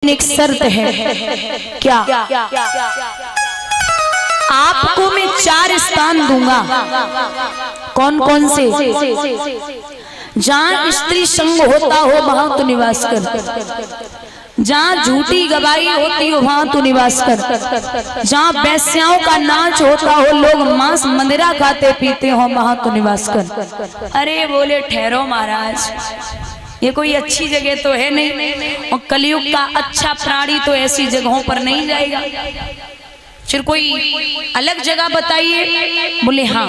एक शर्त है। क्या? आपको मैं 4 स्थान दूंगा। कौन कौन से? जहां स्त्री संग होता हो वहां तो निवास कर, जहां झूठी गवाही होती हो वहां तो निवास कर, जहां वैश्याओं का नाच होता हो, लोग मांस मंदिरा खाते पीते हो वहां तो निवास कर। अरे बोले ठहरो महाराज, ये कोई अच्छी जगह तो है नहीं, और कलयुग का अच्छा प्राणी तो ऐसी जगहों पर नहीं जाएगा। फिर कोई अलग जगह बताइए। बोले हाँ,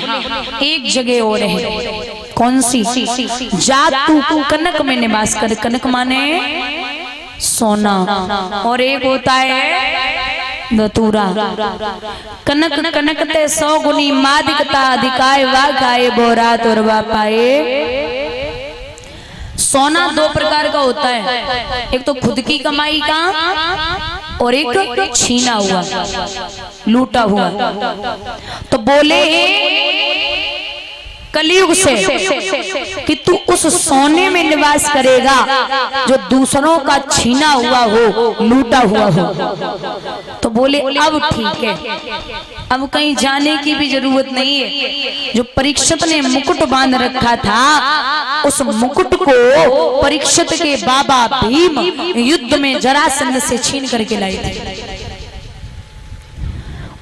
एक जगह और है। कौन सी? जा तू कनक में निवास कर। कनक माने सोना, और एक होता है धतूरा। कनक कनक ते 100 गुनी मादिकता अधिकाय वा गाये बोरा तुरवा पाए। सोना 2 प्रकार का होता है, एक तो खुद की कमाई का और एक छीना हुआ, लूटा हुआ। तो बोले कलयुग से कि तू उस सोने में निवास करेगा जो दूसरों का छीना हुआ हो, लूटा हुआ हो। तो बोले अब ठीक है, अब कहीं जाने की भी जरूरत नहीं है। जो परीक्षित ने मुकुट बांध रखा था, उस मुकुट को परीक्षित के बाबा भीम युद्ध में जरासंध से छीन करके लाए थे।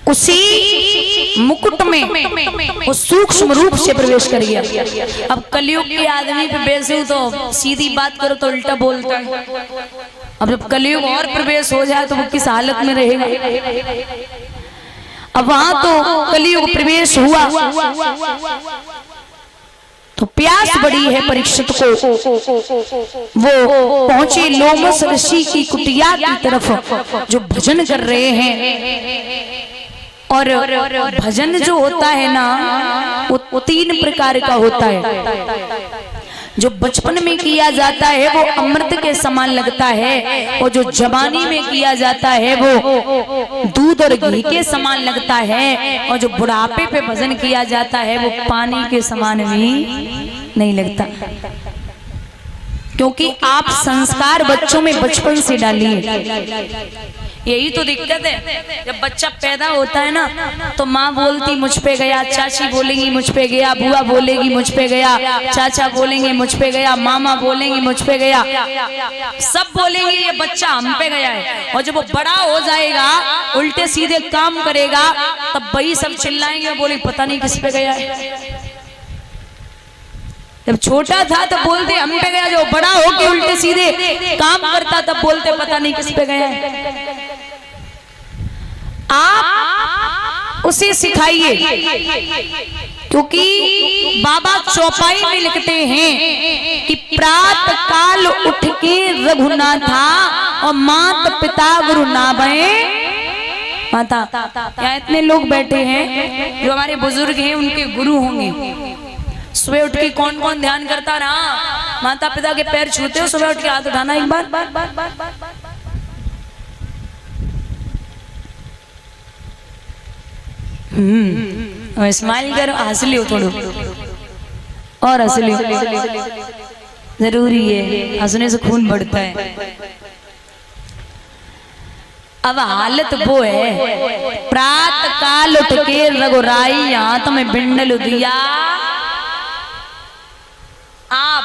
उसी मुकुट में वो सूक्ष्म रूप से प्रवेश कर गया। अब कलयुग के आदमी पे बेसू तो सीधी बात करो तो उल्टा बोलता है। अब जब कलयुग और प्रवेश हो जाए तो वो किस हालत में रहेगा। अब वहां तो कलयुग प्रवेश हुआ तो प्यास बड़ी है परीक्षित को। वो पहुंचे लोमस ऋषि की कुटिया की तरफ, जो भजन कर रहे हैं। और भजन जो होता है ना, वो 3 प्रकार का होता है। जो बचपन में किया जाता है वो अमृत के समान लगता है, और जो जवानी में किया जाता है वो दूध और घी के समान लगता है, और जो बुढ़ापे पे भजन किया जाता है वो पानी के समान भी नहीं लगता। क्योंकि आप संस्कार बच्चों में बचपन से डालिए। यही तो दिक्कत है। जब बच्चा पैदा होता है ना, तो माँ बोलती मुझ पे गया, चाची बोलेंगी मुझ पे गया, बुआ बोलेगी मुझ पे गया, चाचा बोलेंगे मुझ पे गया, मामा बोलेंगे मुझ पे गया, सब बोलेंगे ये बच्चा हम पे गया है। और जब वो बड़ा हो जाएगा, उल्टे सीधे काम करेगा, तब वही सब चिल्लाएंगे, बोले पता नहीं किस पे गया है। जब छोटा था तब बोलते हम पे गया, जो बड़ा हो के उल्टे सीधे काम करता तब बोलते पता नहीं किस पे गया है। आप उसे सिखाइए, क्योंकि बाबा चौपाई में लिखते हैं कि प्रात काल उठ के रघुनाथा और मात पिता गुरु नाभे माता। यहाँ इतने लोग बैठे हैं जो हमारे बुजुर्ग हैं, उनके गुरु होंगे। सुबह उठ के कौन कौन ध्यान करता रहा? माता पिता के पैर छूते हो? सुबह उठ के हाथ उठाना एक बार। स्माइल करो, हंस लियो थोड़ो और हंस लियो, जरूरी है, हंसने से खून बढ़ता है। अब हालत वो है, प्रात काल उठ के रघुराई हाथ में बिंडल दिया। आप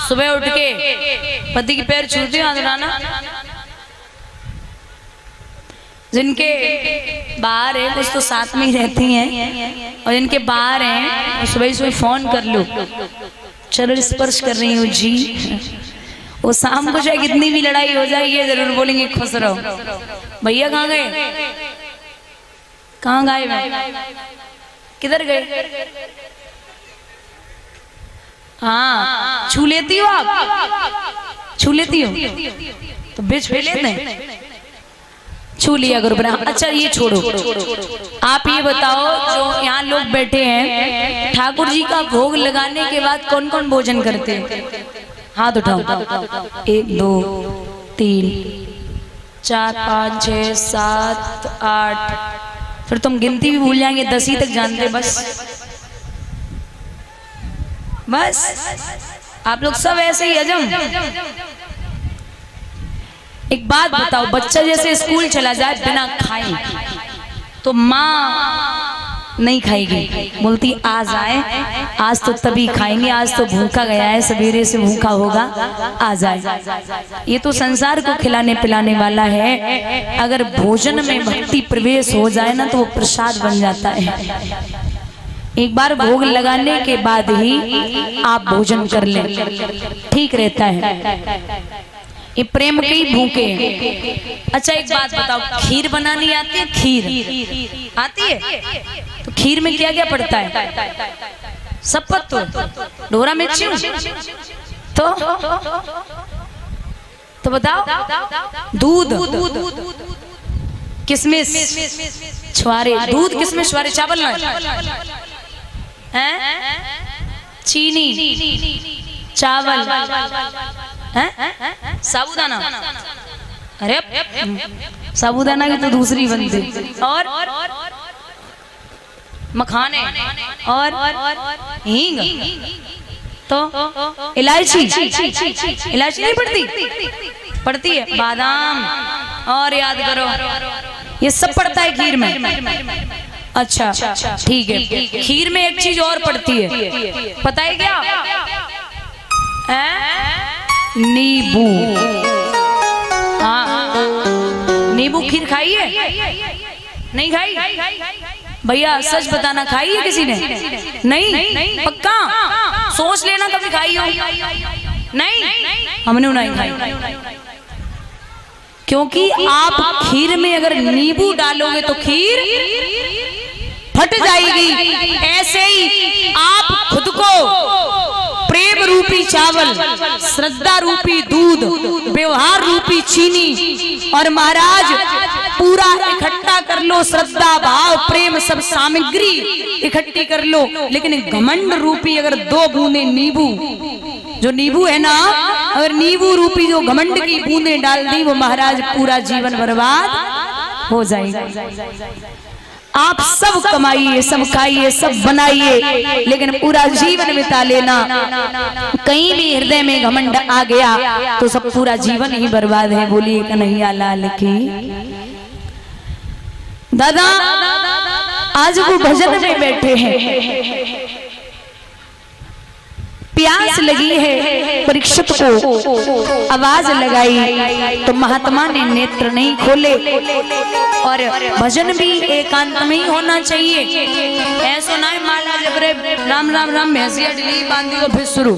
सुबह उठ के पति के पैर छूते हो, हाथ। जिनके बाहर है कुछ तो साथ में ही रहती हैं, और जिनके बाहर हैं सुबह सुबह फोन कर लो, चरण स्पर्श कर रही हूँ जी। वो शाम को चाहे कितनी भी लड़ाई हो जाए, ये जरूर बोलेंगे खुश रहो। भैया कहाँ गए? कहाँ गए? किधर गए? हाँ, छू लेती हो आप? छू लेती हो तो बेच फे लेते हैं, छू लिया करो। अच्छा ये छोड़ो, आप ये बताओ, जो यहाँ लोग बैठे हैं, ठाकुर जी का भोग लगाने के बाद कौन कौन भोजन करते हैं? हाथ उठाओ। 1 2 3 4 5 6 7 8। फिर तुम गिनती भी भूल जाएंगे, 10 ही तक जानते बस। आप लोग सब ऐसे ही हजम। एक बात बताओ, बच्चा जैसे स्कूल चला जाए बिना खाए तो माँ नहीं खाएगी, बोलती आज आए, आज तो तभी खाएंगे, आज तो भूखा गया है, सवेरे से भूखा होगा, आ जाए। ये तो संसार को खिलाने पिलाने वाला है। अगर भोजन में भक्ति प्रवेश हो जाए ना तो वो प्रसाद बन जाता है। एक बार भोग लगाने के बाद ही आप भोजन कर लें, ठीक रहता है। ये प्रेम के ही भूखे। अच्छा एक बात बताओ, खीर बनानी आती है? खीर आती है? तो खीर में क्या क्या पड़ता है? सब पत्तों, डोरा मिर्ची, तो बताओ, दूध, किशमिश, छुआरे, दूध किशमिश छुआरे, चावल ना है, चीनी, चावल, साबूदाना, अरे साबूदाना की तो दूसरी बनती, और मखाने, और हींग, तो इलायची, इलायची नहीं पड़ती? पड़ती है, बादाम, और याद करो ये सब पड़ता है खीर में। अच्छा ठीक है, खीर में एक चीज और पड़ती है, पता है क्या? नींबू। हाँ, नींबू खीर खाई है? नहीं खाई? भैया सच बताना, खाई है किसी ने? नहीं? पक्का सोच लेना कभी खाई हो। नहीं, हमने नहीं खाई, क्योंकि आप खीर में अगर नींबू डालोगे तो खीर फट जाएगी। ऐसे ही आप खुद को प्रेम रूपी चावल, श्रद्धा रूपी दूध, व्यवहार रूपी चीनी और महाराज पूरा इकट्ठा कर लो, श्रद्धा भाव प्रेम सब सामग्री इकट्ठी कर लो, लेकिन घमंड रूपी अगर 2 बूंदे नींबू, जो नींबू है ना, अगर नींबू रूपी जो घमंड की बूंदें डाल दी, वो महाराज पूरा जीवन बर्बाद हो जाएगा। आप सब कमाइए, सब खाइए, सब बनाइए, लेकिन पूरा जीवन बिता लेना, कहीं भी हृदय में घमंड आ गया तो सब पूरा जीवन ही बर्बाद है। बोलिए कन्हैया लाल की। दादा आज वो भजन में बैठे हैं, प्यास लगी है, परीक्षित को आवाज लगाई तो महात्मा ने नेत्र नहीं खोले। और भजन भी एकांत में ही होना चाहिए। ऐसा ना माला जब रे राम राम राम भैंसिया डिली बांधी और फिर शुरू